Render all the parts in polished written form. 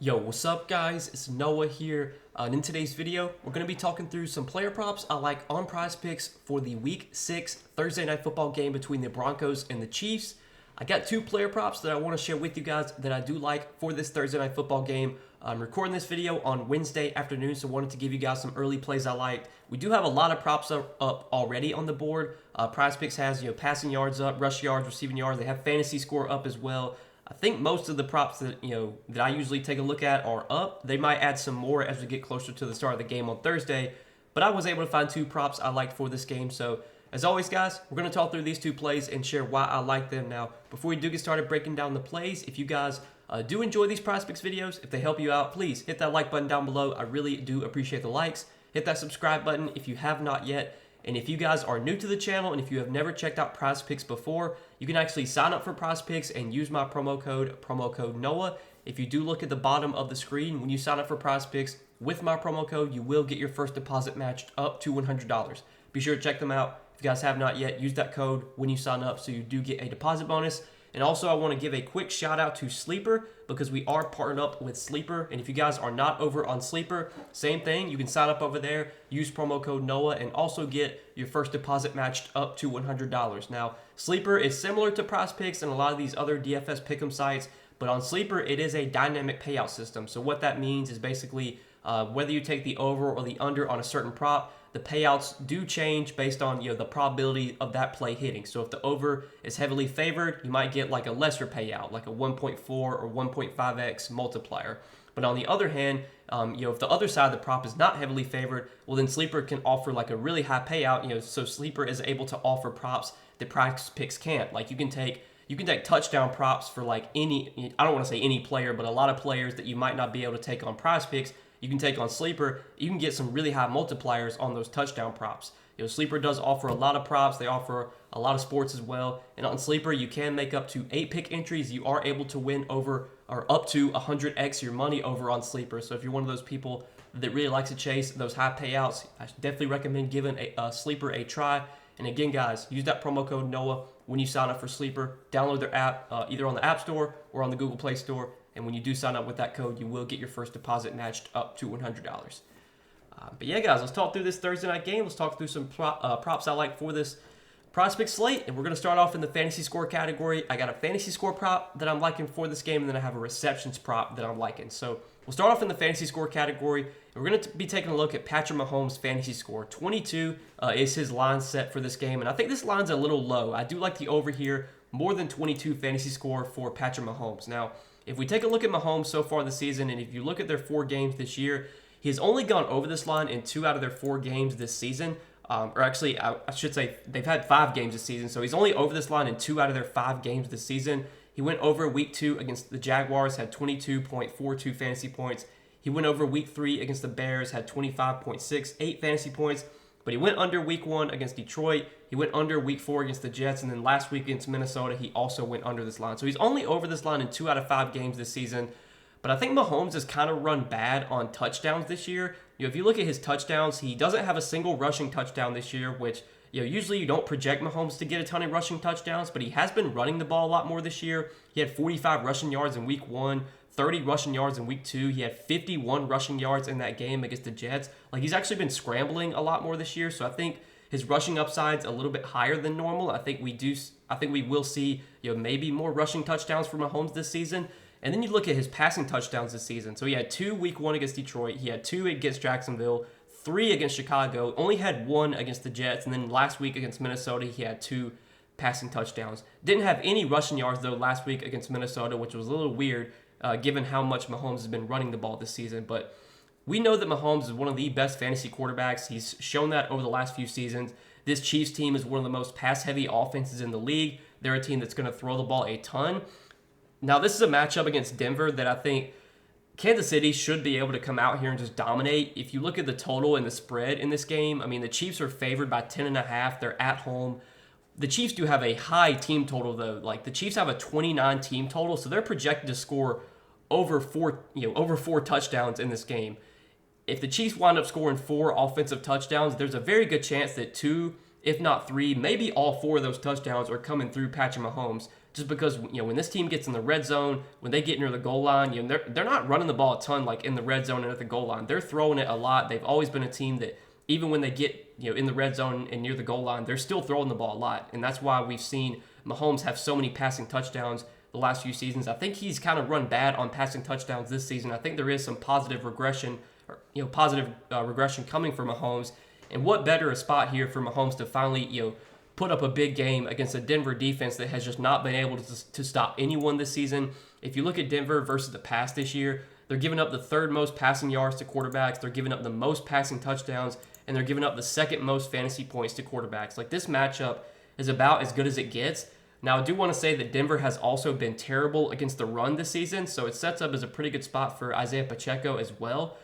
Yo, what's up guys? It's Noah here. And in today's video, we're going to be talking through some player props I like on Prizepicks for the Week 6 Thursday Night Football game between the Broncos and the Chiefs. I got two player props that I want to share with you guys that I do like for this Thursday Night Football game. I'm recording this video on Wednesday afternoon, so I wanted to give you guys some early plays I liked. We do have a lot of props up already on the board. Prizepicks has passing yards up, rush yards, receiving yards. They have fantasy score up as well. I think most of the props that that I usually take a look at are up. They might add some more as we get closer to the start of the game on Thursday, but I was able to find two props I liked for this game. So as always, guys, we're going to talk through these two plays and share why I like them. Now, before we do get started breaking down the plays, if you guys do enjoy these Prizepicks videos, if they help you out, please hit that like button down below. I really do appreciate the likes. Hit that subscribe button if you have not yet. And if you guys are new to the channel and if you have never checked out Prizepicks before, you can actually sign up for Prizepicks and use my promo code NOAH. If you do look at the bottom of the screen, when you sign up for Prizepicks with my promo code, you will get your first deposit matched up to $100. Be sure to check them out. If you guys have not yet, use that code when you sign up so you do get a deposit bonus. And also, I want to give a quick shout out to Sleeper because we are partnered up with Sleeper. And if you guys are not over on Sleeper, same thing. You can sign up over there, use promo code NOAH, and also get your first deposit matched up to $100. Now, Sleeper is similar to Prizepicks and a lot of these other DFS pick'em sites, but on Sleeper, it is a dynamic payout system. So what that means is basically whether you take the over or the under on a certain prop, the payouts do change based on the probability of that play hitting. So if the over is heavily favored, you might get like a lesser payout, like a 1.4 or 1.5x multiplier. But on the other hand, if the other side of the prop is not heavily favored, well then Sleeper can offer like a really high payout. So Sleeper is able to offer props that Prizepicks can't. Like you can take touchdown props for like any, I don't want to say any player, but a lot of players that you might not be able to take on Prizepicks. You can take on Sleeper. You can get some really high multipliers on those touchdown props. Sleeper does offer a lot of props. They offer a lot of sports as well. And on Sleeper, you can make up to 8 pick entries. You are able to win over or up to 100x your money over on Sleeper. So if you're one of those people that really likes to chase those high payouts, I definitely recommend giving a Sleeper a try. And again, guys, use that promo code NOAH when you sign up for Sleeper. Download their app either on the App Store or on the Google Play Store. And when you do sign up with that code, you will get your first deposit matched up to $100. But yeah, guys, let's talk through this Thursday night game. Let's talk through some props I like for this Prizepicks slate. And we're going to start off in the fantasy score category. I got a fantasy score prop that I'm liking for this game, and then I have a receptions prop that I'm liking. So we'll start off in the fantasy score category. And we're going to be taking a look at Patrick Mahomes' fantasy score. 22 is his line set for this game. And I think this line's a little low. I do like the over here, more than 22 fantasy score for Patrick Mahomes. Now, if we take a look at Mahomes so far this season, and if you look at their 4 games this year, he has only gone over this line in 2 out of their 4 games this season. Or actually, I should say they've had 5 games this season, so he's only over this line in 2 out of their 5 games this season. He went over week 2 against the Jaguars, had 22.42 fantasy points. He went over week 3 against the Bears, had 25.68 fantasy points. But he went under week 1 against Detroit. He went under week 4 against the Jets. And then last week against Minnesota, he also went under this line. So he's only over this line in 2 out of 5 games this season. But I think Mahomes has kind of run bad on touchdowns this year. If you look at his touchdowns, he doesn't have a single rushing touchdown this year, which usually you don't project Mahomes to get a ton of rushing touchdowns. But he has been running the ball a lot more this year. He had 45 rushing yards in week 1. 30 rushing yards in week 2. He had 51 rushing yards in that game against the Jets. Like, he's actually been scrambling a lot more this year. So I think his rushing upside's a little bit higher than normal. I think we will see, maybe more rushing touchdowns for Mahomes this season. And then you look at his passing touchdowns this season. So he had 2 week 1 against Detroit. He had 2 against Jacksonville, 3 against Chicago, only had 1 against the Jets. And then last week against Minnesota, he had 2 passing touchdowns. Didn't have any rushing yards, though, last week against Minnesota, which was a little weird. Given how much Mahomes has been running the ball this season. But we know that Mahomes is one of the best fantasy quarterbacks. He's shown that over the last few seasons. This Chiefs team is one of the most pass-heavy offenses in the league. They're a team that's going to throw the ball a ton. Now, this is a matchup against Denver that I think Kansas City should be able to come out here and just dominate. If you look at the total and the spread in this game, I mean, the Chiefs are favored by 10.5. They're at home. The Chiefs do have a high team total, though. Like, the Chiefs have a 29 team total, so they're projected to score over 4 touchdowns in this game. If the Chiefs wind up scoring 4 offensive touchdowns, there's a very good chance that 2, if not 3, maybe all 4 of those touchdowns are coming through Patrick Mahomes. just because when this team gets in the red zone, when they get near the goal line, they're not running the ball a ton like in the red zone and at the goal line. They're throwing it a lot. They've always been a team that even when they get in the red zone and near the goal line, they're still throwing the ball a lot, and that's why we've seen Mahomes have so many passing touchdowns the last few seasons. I think he's kind of run bad on passing touchdowns this season. I think there is some positive regression, regression coming from Mahomes. And what better a spot here for Mahomes to finally put up a big game against a Denver defense that has just not been able to stop anyone this season. If you look at Denver versus the pass this year, they're giving up the third most passing yards to quarterbacks. They're giving up the most passing touchdowns, and they're giving up the second most fantasy points to quarterbacks. Like, this matchup is about as good as it gets. Now, I do want to say that Denver has also been terrible against the run this season, so it sets up as a pretty good spot for Isaiah Pacheco as well.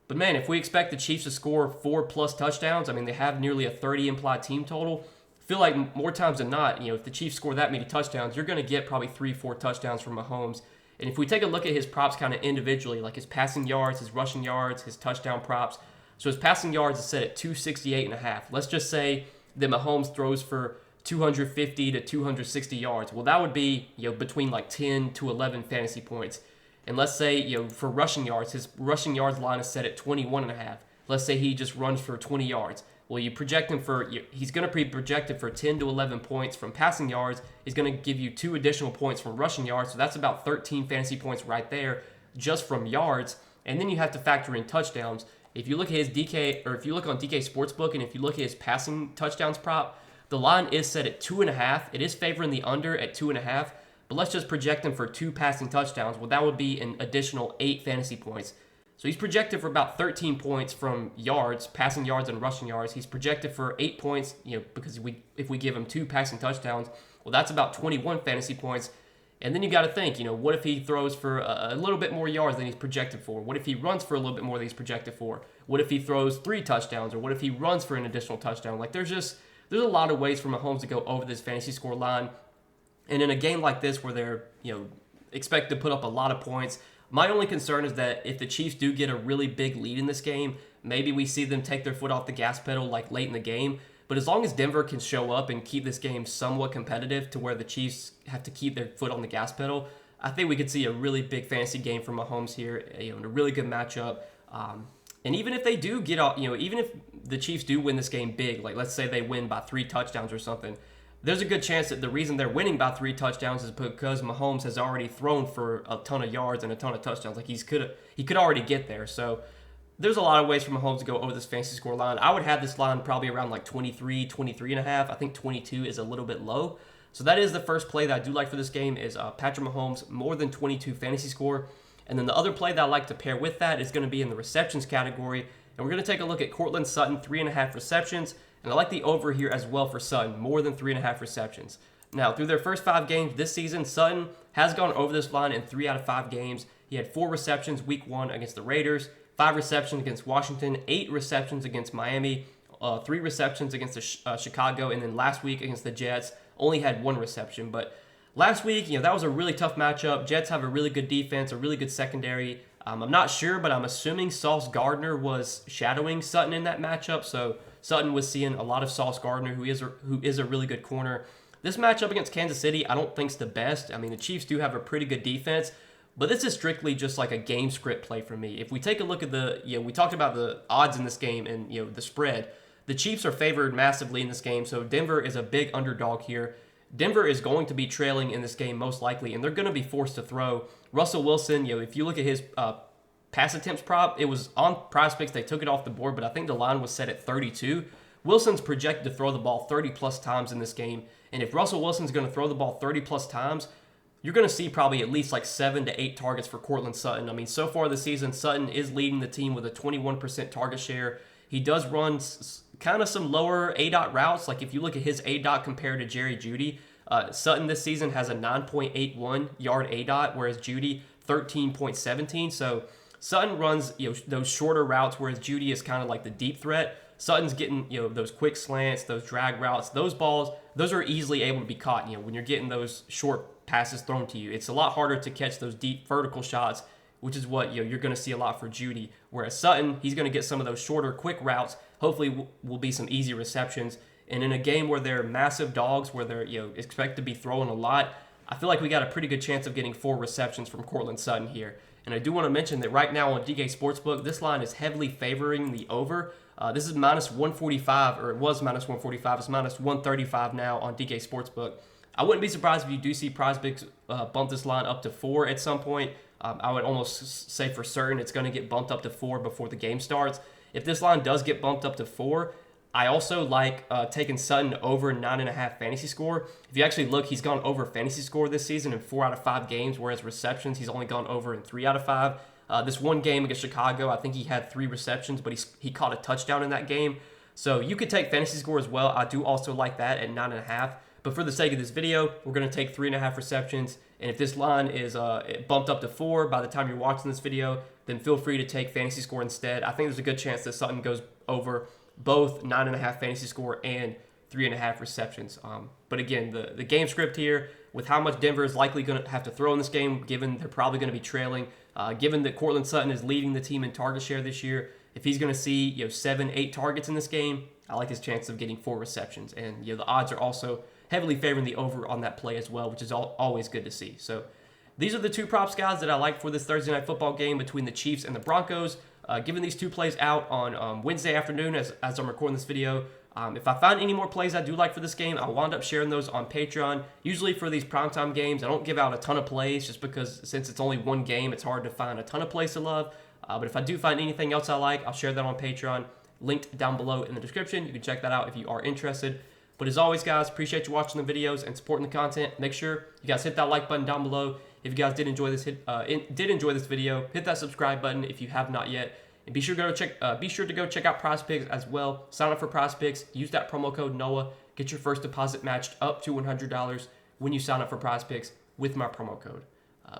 But man, if we expect the Chiefs to score 4+ touchdowns, I mean, they have nearly a 30 implied team total. I feel like more times than not, if the Chiefs score that many touchdowns, you're going to get probably 3-4 touchdowns from Mahomes. And if we take a look at his props kind of individually, like his passing yards, his rushing yards, his touchdown props. So his passing yards is set at 268.5. Let's just say that Mahomes throws for 250 to 260 yards. Well, that would be between like 10 to 11 fantasy points. And let's say for rushing yards, his rushing yards line is set at 21.5. Let's say he just runs for 20 yards. Well, you project him he's going to be projected for 10 to 11 points from passing yards. He's going to give you 2 additional points from rushing yards. So that's about 13 fantasy points right there just from yards. And then you have to factor in touchdowns. If you look at his DK, or if you look on DK Sportsbook, and if you look at his passing touchdowns prop, the line is set at 2.5. It is favoring the under at 2.5. But let's just project him for 2 passing touchdowns. Well, that would be an additional 8 fantasy points. So he's projected for about 13 points from yards, passing yards and rushing yards. He's projected for 8 points, because if we give him 2 passing touchdowns, well, that's about 21 fantasy points. And then you got to think, what if he throws for a little bit more yards than he's projected for? What if he runs for a little bit more than he's projected for? What if he throws 3 touchdowns? Or what if he runs for an additional touchdown? Like, there's a lot of ways for Mahomes to go over this fantasy score line. And in a game like this where they're, expected to put up a lot of points, my only concern is that if the Chiefs do get a really big lead in this game, maybe we see them take their foot off the gas pedal like late in the game. But as long as Denver can show up and keep this game somewhat competitive to where the Chiefs have to keep their foot on the gas pedal, I think we could see a really big fantasy game from Mahomes here, in a really good matchup. And even if they do get off, even if the Chiefs do win this game big, like let's say they win by 3 touchdowns or something, there's a good chance that the reason they're winning by 3 touchdowns is because Mahomes has already thrown for a ton of yards and a ton of touchdowns. Like he could already get there. So there's a lot of ways for Mahomes to go over this fantasy score line. I would have this line probably around like 23.5. I think 22 is a little bit low. So that is the first play that I do like for this game is Patrick Mahomes more than 22 fantasy score. And then the other play that I like to pair with that is going to be in the receptions category. And we're going to take a look at Courtland Sutton, 3.5 receptions. And I like the over here as well for Sutton, more than 3.5 receptions. Now, through their first 5 games this season, Sutton has gone over this line in 3 out of 5 games. He had 4 receptions week 1 against the Raiders, 5 receptions against Washington, 8 receptions against Miami, 3 receptions against Chicago, and then last week against the Jets, only had 1 reception. But last week, that was a really tough matchup. Jets have a really good defense, a really good secondary. I'm not sure, but I'm assuming Sauce Gardner was shadowing Sutton in that matchup, so Sutton was seeing a lot of Sauce Gardner, who is a really good corner. This matchup against Kansas City, I don't think is the best. I mean, the Chiefs do have a pretty good defense, but this is strictly just like a game script play for me. If we take a look at we talked about the odds in this game and the spread. The Chiefs are favored massively in this game, so Denver is a big underdog here. Denver is going to be trailing in this game most likely, and they're going to be forced to throw. Russell Wilson, if you look at his pass attempts prop, it was on Prizepicks. They took it off the board, but I think the line was set at 32. Wilson's projected to throw the ball 30+ times in this game, and if Russell Wilson's going to throw the ball 30+ times, you're going to see probably at least like 7 to 8 targets for Courtland Sutton. I mean, so far this season, Sutton is leading the team with a 21% target share. He does run kind of some lower A-dot routes. Like if you look at his A-dot compared to Jerry Jeudy, Sutton this season has a 9.81 yard A-dot, whereas Jeudy 13.17. So Sutton runs those shorter routes, whereas Jeudy is kind of like the deep threat. Sutton's getting those quick slants, those drag routes, those balls. Those are easily able to be caught. When you're getting those short passes thrown to you, it's a lot harder to catch those deep vertical shots, which is what you're going to see a lot for Jeudy. Whereas Sutton, he's going to get some of those shorter, quick routes. Hopefully, will be some easy receptions. And in a game where they're massive dogs, where they're expect to be throwing a lot, I feel like we got a pretty good chance of getting 4 receptions from Courtland Sutton here. And I do want to mention that right now on DK Sportsbook, this line is heavily favoring the over. This is minus 145, or it was minus 145. It's minus 135 now on DK Sportsbook. I wouldn't be surprised if you do see Prizepicks bump this line up to 4 at some point. I would almost say for certain it's going to get bumped up to 4 before the game starts. If this line does get bumped up to 4, I also like taking Sutton over 9.5 fantasy score. If you actually look, he's gone over fantasy score this season in 4 out of 5 games, whereas receptions, he's only gone over in 3 out of 5. This one game against Chicago, I think he had 3 receptions, but he caught a touchdown in that game. So you could take fantasy score as well. I do also like that at 9.5. But for the sake of this video, we're going to take 3.5 receptions. And if this line is bumped up to 4 by the time you're watching this video, then feel free to take fantasy score instead. I think there's a good chance that Sutton goes over both 9.5 fantasy score and 3.5 receptions. But again, the game script here, with how much Denver is likely going to have to throw in this game, given they're probably going to be trailing, given that Courtland Sutton is leading the team in target share this year, if he's going to see 7, 8 targets in this game, I like his chance of getting 4 receptions. And the odds are also heavily favoring the over on that play as well, which is always good to see. So these are the 2 props, guys, that I like for this Thursday night football game between the Chiefs and the Broncos. Giving these 2 plays out on Wednesday afternoon as I'm recording this video. If I find any more plays I do like for this game, I'll wind up sharing those on Patreon. Usually for these primetime games, I don't give out a ton of plays just because since it's only one game, it's hard to find a ton of plays to love. But if I do find anything else I like, I'll share that on Patreon. Linked down below in the description. You can check that out if you are interested. But as always, guys, appreciate you watching the videos and supporting the content. Make sure you guys hit that like button down below. If you guys did enjoy this video, hit that subscribe button if you have not yet. And be sure to go check out Prizepicks as well. Sign up for Prizepicks. Use that promo code NOAH. Get your first deposit matched up to $100 when you sign up for Prizepicks with my promo code.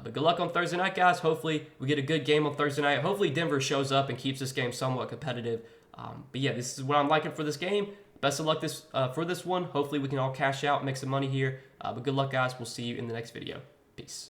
But good luck on Thursday night, guys. Hopefully we get a good game on Thursday night. Hopefully Denver shows up and keeps this game somewhat competitive. But yeah, this is what I'm liking for this game. Best of luck for this one. Hopefully we can all cash out, make some money here. But good luck, guys. We'll see you in the next video. Peace.